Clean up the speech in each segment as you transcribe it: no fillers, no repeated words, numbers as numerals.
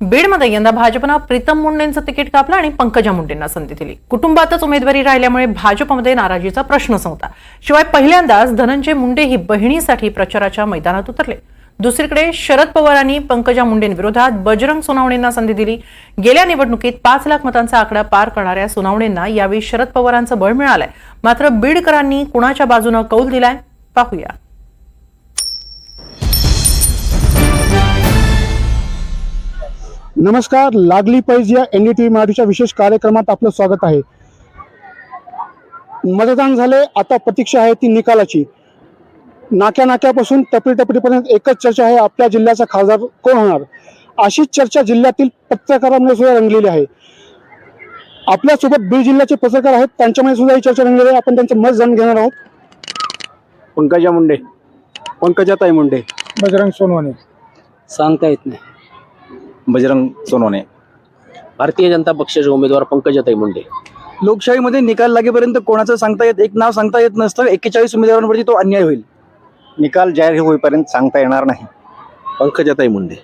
बीडमध्ये यंदा भाजपनं प्रीतम मुंडेंचं तिकीट कापलं आणि पंकजा मुंडेंना संधी दिली। कुटुंबातच उमेदवारी राहिल्यामुळे भाजपमध्ये नाराजीचा प्रश्नच नव्हता। शिवाय पहिल्यांदाच धनंजय मुंडे ही बहिणीसाठी प्रचाराच्या मैदानात उतरले। दुसरीकडे शरद पवारांनी पंकजा मुंडेंविरोधात बजरंग सोनवणेंना संधी दिली। गेल्या निवडणुकीत 5 लाख मतांचा आकडा पार करणाऱ्या सोनवणेंना यावेळी शरद पवारांचं बळ मिळालंय। मात्र बीडकरांनी कुणाच्या बाजूने कौल दिलाय पाहूया। नमस्कार, लागली पाहिजे या एनडीटीव्ही मराठीच्या विशेष कार्यक्रमात आपलं स्वागत आहे। मतदान झाले, आता प्रतीक्षा आहे ती निकालाची। नाक्यापासून टपरीपर्यंत एकच चर्चा आहे, आपल्या जिल्ह्याचा खासदार कोण होणार। अशीच चर्चा जिल्ह्यातील पत्रकारांमध्ये सुद्धा रंगलेली आहे। आपल्यासोबत बीड जिल्ह्याचे पत्रकार आहेत, त्यांच्यामध्ये सुद्धा ही चर्चा रंगलेली आहे। आपण त्यांचं मत जाणून घेणार आहोत। पंकजा मुंडे, पंकजाताई मुंडे, बजरंग सोनवणे, सांगता येत नाही। बजरंग सोनवणे, भारतीय जनता पक्षाचे उमेदवार पंकजाताई मुंडे। लोकशाहीमध्ये निकाल लागेपर्यंत कोणाचं सांगता येत, एक नाव सांगता येत नसतं। 41 उमेदवारांवरती तो अन्याय होईल। निकाल जाहीर होईपर्यंत सांगता येणार नाही। पंकजाताई मुंडे,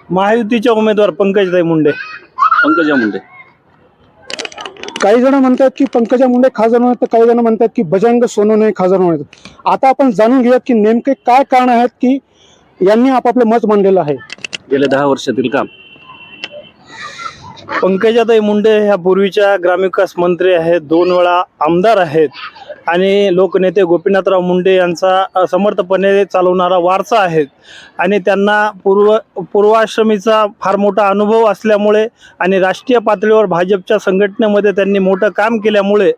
महायुतीचे उमेदवार पंकजाताई मुंडे। पंकजा मुंडे। काही जण म्हणतात की पंकजा मुंडे खासदार होणार, तर काही जण म्हणतात की बजरंग सोनवणे खासदार होणार। आता आपण जाणून घेऊयात की नेमके काय कारण आहेत की यांनी आपापलं मत मांडलेलं आहे। गेल्या 10 वर्षातील काम। पंकजाताई मुंडे ह्या पूर्वीच्या ग्रामविकास मंत्री आहेत, 2 वेळा आमदार आहेत आणि लोकनेते गोपीनाथराव मुंडे यांचा समर्थपणे चालवणारा वारसा आहेत आणि त्यांना पूर्वाश्रमीचा फार मोठा अनुभव असल्यामुळे आणि राष्ट्रीय पातळीवर भाजपच्या संघटनेमध्ये त्यांनी मोठं काम केल्यामुळे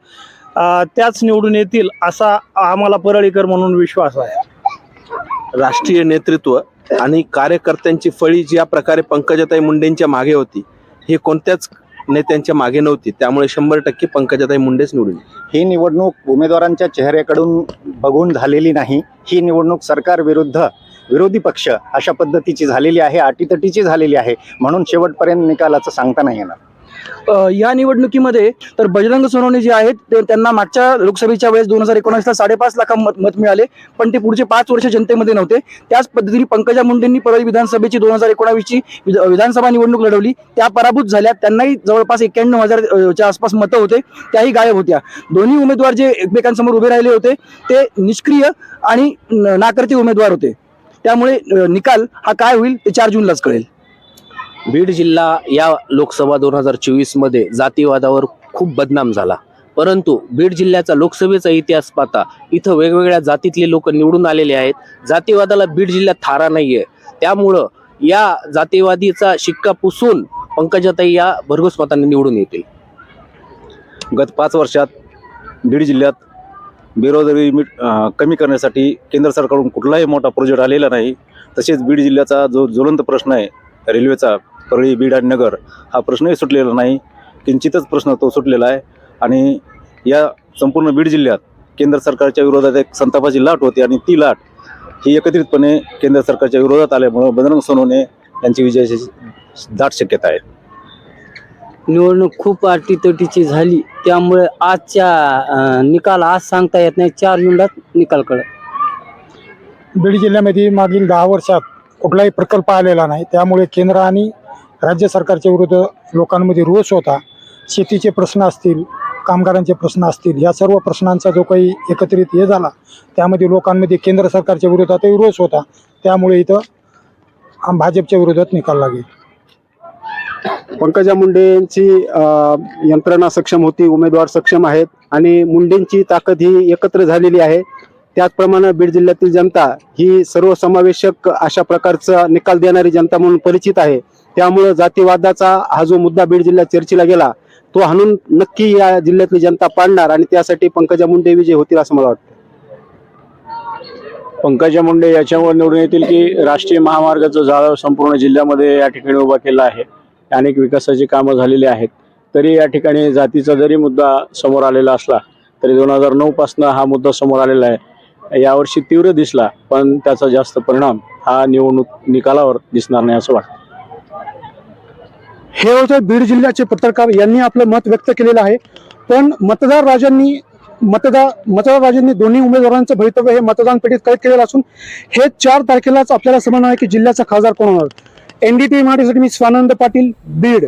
त्याच निवडून येतील असा आम्हाला परळीकर म्हणून विश्वास आहे। राष्ट्रीय नेतृत्व आणि कार्यकर्त्यांची फळी ज्या प्रकारे पंकजाताई मुंडेंच्या मागे होती, हे कोणत्याच नेत्यांच्या मागे नव्हती। त्यामुळे 100% पंकजाताई मुंडेच निवडून। ही निवडणूक उमेदवारांच्या चेहऱ्याकडून बघून झालेली नाही। ही निवडणूक सरकार विरुद्ध विरोधी पक्ष अशा पद्धतीची झालेली आहे, अटीतटीची झालेली आहे। म्हणून शेवटपर्यंत निकालाचं सांगता नाही येणार। या निवडणुकीमध्ये तर बजरंग सोनवणे जे आहेत ते त्यांना मागच्या लोकसभेच्या वेळेस 2019ला 5.5 लाख मत मिळाले, पण ते पुढचे 5 वर्ष जनतेमध्ये नव्हते। त्याच पद्धतीने पंकजा मुंडेंनी परळी विधानसभेची 2019ची विधानसभा निवडणूक लढवली, त्या पराभूत झाल्या। त्यांनाही जवळपास 91,000च्या आसपास मतं होते, त्याही गायब होत्या। दोन्ही उमेदवार जे एकमेकांसमोर उभे राहिले होते ते निष्क्रिय आणि नाकर्ते उमेदवार होते। त्यामुळे निकाल हा काय होईल ते 4 जूनलाच कळेल। बीड जिल्हा या लोकसभा 2024 मध्ये जातीवादावर खूप बदनाम झाला, परंतु बीड जिल्ह्याचा लोकसभेचा इतिहास पाहता इथं वेगवेगळ्या जातीतले लोक निवडून आलेले आहेत। जातीवादाला बीड जिल्ह्यात थारा नाहीये, त्यामुळं या जातीवादीचा शिक्का पुसून पंकजाताई या भरघोस मतांनी निवडून येतील। गत 5 वर्षात बीड जिल्ह्यात बेरोजगारी कमी करण्यासाठी केंद्र सरकारकडून कुठलाही मोठा प्रोजेक्ट आलेला नाही। तसेच बीड जिल्ह्याचा जो ज्वलंत प्रश्न आहे रेल्वेचा, परळी, बीड आणि नगर, हा प्रश्नही सुटलेला नाही। किंचितच प्रश्न तो सुटलेला आहे आणि या संपूर्ण बीड जिल्ह्यात केंद्र सरकारच्या विरोधात एक संतापाची लाट होती आणि ती लाट ही एकत्रितपणे केंद्र सरकारच्या विरोधात आल्यामुळे बजरंग सोनवणे यांची विजयाची दाट शक्यता आहे। निवडणूक खूप अटीतटीची झाली, त्यामुळे आजच्या निकाल आज सांगता येत नाही। 4 जूनला निकाल कळेल। बीड जिल्ह्यामध्ये मागील 10 वर्षात कुठलाही प्रकल्प आलेला नाही, त्यामुळे केंद्र आणि राज्य सरकारच्या विरुद्ध लोकांमध्ये रोष होता। शेतीचे प्रश्न असतील, कामगारांचे प्रश्न असतील, या सर्व प्रश्नांचा जो काही एकत्रित हे झाला, त्यामध्ये लोकांमध्ये केंद्र सरकारच्या विरोधातही रोष होता। त्यामुळे इथं भाजपच्या विरोधात निकाल लागेल। पंकजा मुंडेंची यंत्रणा सक्षम होती, उमेदवार सक्षम आहेत आणि मुंडेंची ताकद ही एकत्र झालेली आहे। त्याचप्रमाणे बीड जिल्ह्यातील जनता ही सर्वसमावेशक अशा प्रकारचा निकाल देणारी जनता म्हणून परिचित आहे। त्यामुळे जातीवादाचा हा जो मुद्दा बीड जिल्ह्यात चर्चेला गेला, तो हाणून नक्की या जिल्ह्यातली जनता पाडणार आणि त्यासाठी पंकजा मुंडे विजय होतील असं मला वाटतं। पंकजा मुंडे याच्यावर निवडून येतील की राष्ट्रीय महामार्गाचं जाळं संपूर्ण जिल्ह्यामध्ये या ठिकाणी उभा केला आहे। अनेक विकासाची कामं झालेली आहेत, तरी या ठिकाणी जातीचा जरी मुद्दा समोर आलेला असला तरी 2009 पासून हा मुद्दा समोर आलेला आहे। यावर्षी तीव्र दिसला, पण त्याचा जास्त परिणाम हा निवडणूक निकालावर दिसणार नाही असं वाटतं। हे होते बीड जिल्ह्याचे पत्रकार, यांनी आपलं मत व्यक्त केलेलं आहे। पण मतदार राजांनी दोन्ही उमेदवारांचं भवितव्य हे मतदान पेटीत कैद केलेलं असून हे 4 तारखेलाच आपल्याला समजणार आहे की जिल्ह्याचा खासदार कोण होणार। NDTV मराठीसाठी मी स्वानंद पाटील, बीड.